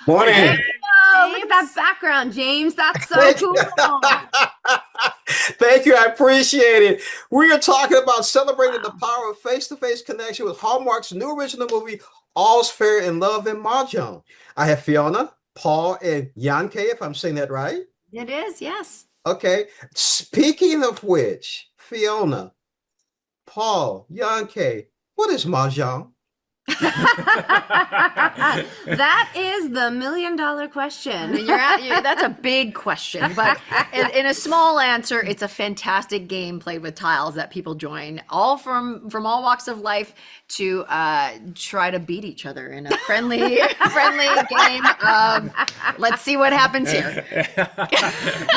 Morning. Oh, look at that background, James. That's so Thank you. cool. Thank you. I appreciate it. We are talking about celebrating the power of face-to-face connection with Hallmark's new original movie, All's Fair in Love and Mahjong. I have Fiona, Paul, and Yanke, if I'm saying that right. It is, yes. Okay. Speaking of which, Fiona, Paul, Yanke, what is Mahjong? That is the $1,000,000 question. That's a big question, but in a small answer, it's a fantastic game played with tiles that people join, all from all walks of life, to try to beat each other in a friendly game of let's see what happens here.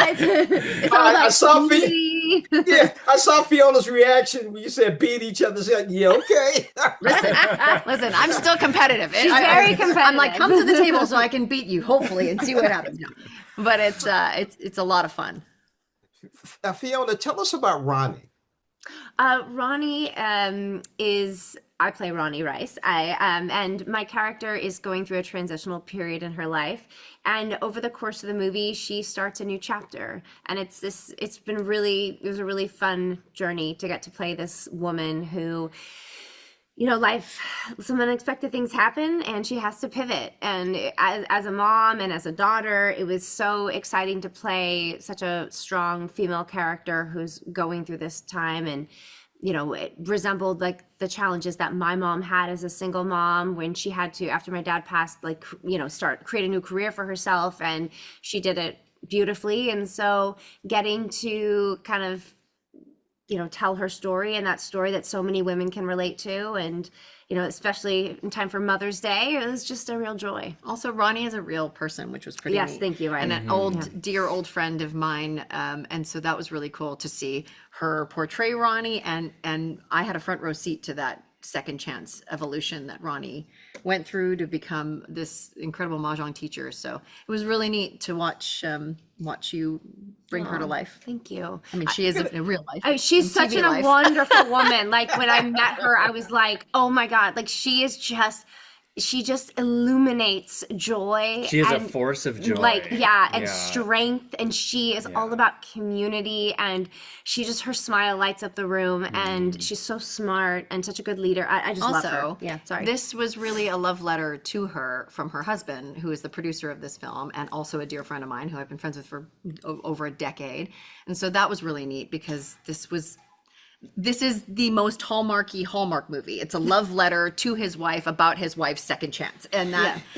It's all I about saw community. Yeah, I saw Fiona's reaction when you said beat each other. She's like, yeah, okay. Listen, I'm still competitive. She's very competitive. I'm like, come to the table so I can beat you, hopefully, and see what happens. No. But it's a lot of fun. Fiona, tell us about Ronni. Ronni is I play Ronni Rice. And my character is going through a transitional period in her life. And over the course of the movie, she starts a new chapter. And it was a really fun journey to get to play this woman who, some unexpected things happen and she has to pivot. And as a mom and as a daughter, it was so exciting to play such a strong female character who's going through this time. And it resembled like the challenges that my mom had as a single mom when she had to, after my dad passed, create a new career for herself, and she did it beautifully. And so getting to kind of, tell her story, and that story that so many women can relate to, and especially in time for Mother's Day, it was just a real joy. Also, Ronni is a real person, which was pretty Yes, neat. thank you, Ryan. And an dear old friend of mine, and so that was really cool to see her portray Ronni, and I had a front row seat to that second chance evolution that Ronni went through to become this incredible Mahjong teacher. So it was really neat to watch you bring her to life. Thank you. I mean, she is in real life. She's such a wonderful woman. Like when I met her, I was like, oh my God, like she just illuminates joy. She is a force of joy. And strength. And she is all about community. And her smile lights up the room. And she's so smart and such a good leader. I just love her. Yeah, sorry. This was really a love letter to her from her husband, who is the producer of this film, and also a dear friend of mine who I've been friends with for over a decade. And so that was really neat, because this is the most Hallmarky Hallmark movie. It's a love letter to his wife about his wife's second chance. And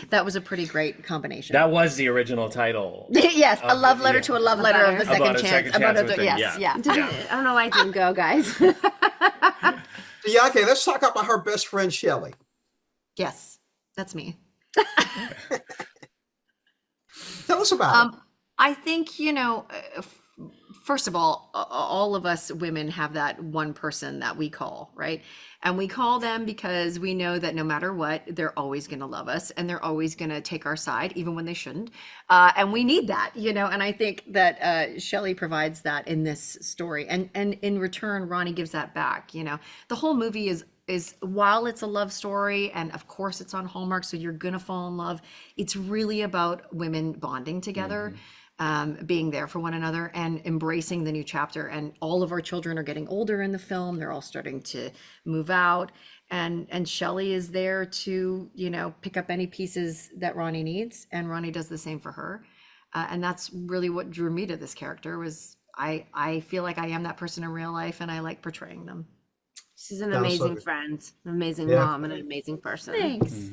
that was a pretty great combination. That was the original title. Yes, a love letter to a love letter of the second chance. Yeah. I don't know why I didn't go, guys. Yeah, okay, let's talk about her best friend, Shelley. Yes, that's me. Tell us about it. I think, first of all of us women have that one person that we call, right? And we call them because we know that no matter what, they're always going to love us, and they're always going to take our side, even when they shouldn't. And we need that, and I think that Shelley provides that in this story. And in return, Ronni gives that back. The whole movie is while it's a love story, and of course it's on Hallmark, so you're going to fall in love, it's really about women bonding together. Being there for one another and embracing the new chapter. And all of our children are getting older in the film. They're all starting to move out. And Shelley is there to, pick up any pieces that Ronni needs. And Ronni does the same for her. And that's really what drew me to this character. Was I feel like I am that person in real life, and I like portraying them. She's an amazing friend, an amazing mom, and an amazing person. Thanks.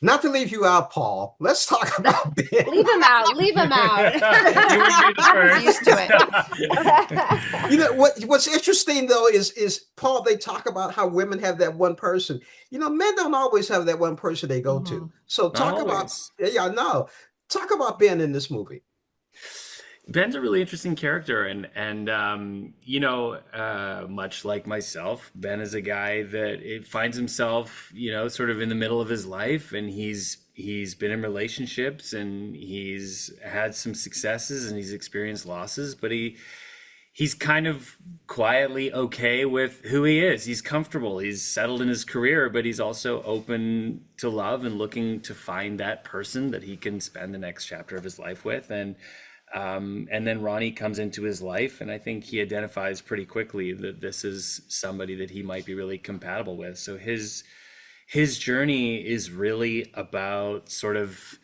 Not to leave you out, Paul, let's talk about Ben. Leave him out. Leave him out. I'm used to it. What's interesting though is Paul, they talk about how women have that one person. Men don't always have that one person they go to. So talk about Ben in this movie. Ben's a really interesting character, and much like myself, Ben is a guy that finds himself, sort of in the middle of his life, and he's been in relationships, and he's had some successes, and he's experienced losses, but he's kind of quietly okay with who he is. He's comfortable. He's settled in his career, but he's also open to love and looking to find that person that he can spend the next chapter of his life with. And then Ronni comes into his life, and I think he identifies pretty quickly that this is somebody that he might be really compatible with. So his journey is really about sort of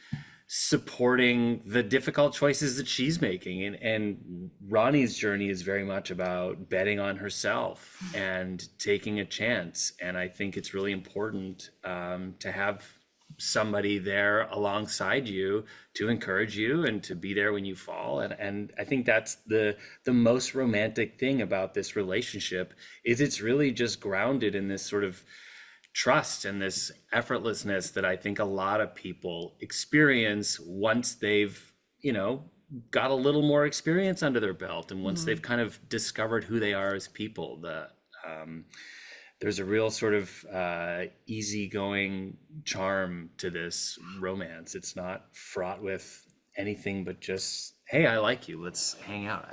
supporting the difficult choices that she's making, and Ronnie's journey is very much about betting on herself and taking a chance. And I think it's really important to have somebody there alongside you to encourage you and to be there when you fall. And I think that's the most romantic thing about this relationship, is it's really just grounded in this sort of trust and this effortlessness that I think a lot of people experience once they've, got a little more experience under their belt, and once they've kind of discovered who they are as people. There's a real sort of easygoing charm to this romance. It's not fraught with anything but just, hey, I like you, let's hang out,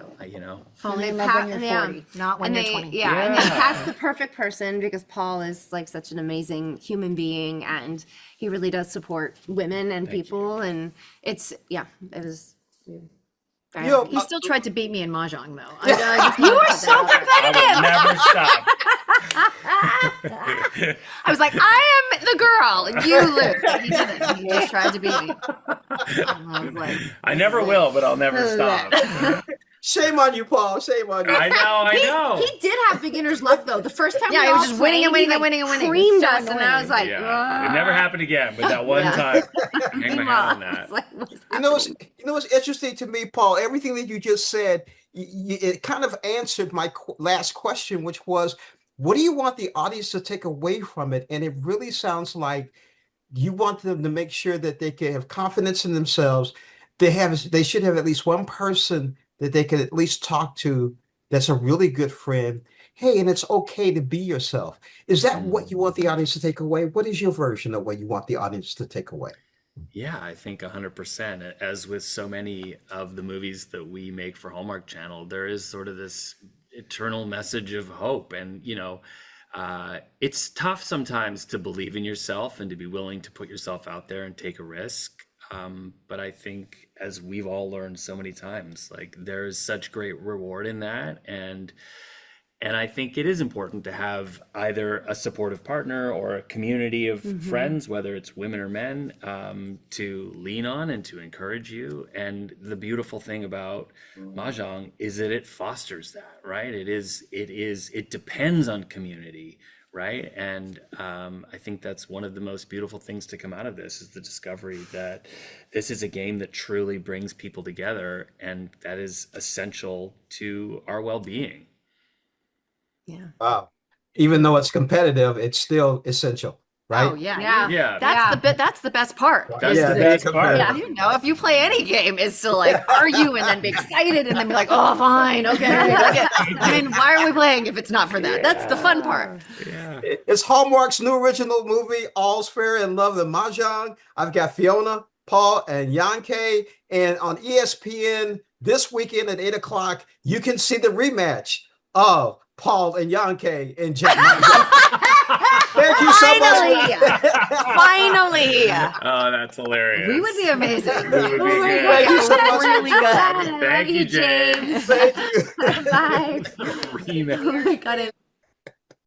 Falling in love when you're 40, not when you're 20. And they cast the perfect person, because Paul is like such an amazing human being, and he really does support women and people. And it was. He still tried to beat me in Mahjong, though. You were so competitive. I would never stop. I was like, I am the girl. You lose. He didn't. He just tried to beat me. I was like, I never will, but I'll never stop. Shame on you, Paul. Shame on you. I know. He did have beginner's luck, though. The first time, he was just winning and winning and winning and winning. Creamed So us, and I was like, It never happened again, but that one time, hang my hat on that. What's interesting to me, Paul? Everything that you just said, it kind of answered my last question, which was, what do you want the audience to take away from it? And it really sounds like you want them to make sure that they can have confidence in themselves. They should have at least one person that they can at least talk to that's a really good friend. Hey, and it's okay to be yourself. Is that what you want the audience to take away? What is your version of what you want the audience to take away? Yeah, I think 100%. As with so many of the movies that we make for Hallmark Channel, there is sort of this eternal message of hope. And, it's tough sometimes to believe in yourself and to be willing to put yourself out there and take a risk. But I think, as we've all learned so many times, like, there's such great reward in that. And I think it is important to have either a supportive partner or a community of friends, whether it's women or men, to lean on and to encourage you. And the beautiful thing about Mahjong is that it fosters that, right? It depends on community, right? And I think that's one of the most beautiful things to come out of this, is the discovery that this is a game that truly brings people together, and that is essential to our well-being. Yeah. Wow. Even though it's competitive, it's still essential, right? Oh yeah. Yeah. That's the best part. That's the best part. Yeah, if you play any game, it's to like argue and then be excited and then be like, oh, fine, okay. I mean, why are we playing if it's not for that? That's the fun part. Yeah. It's Hallmark's new original movie, All's Fair in Love and Mahjong. I've got Fiona, Paul, and Yankee. And on ESPN this weekend at 8 o'clock, you can see the rematch of Paul and Yankee and Jack. Thank you so much. Finally. Oh, that's hilarious. We would be amazing. We would be good. Thank you so much. Really good. Thank you, James. Thank you. Bye. Remix. Oh my God.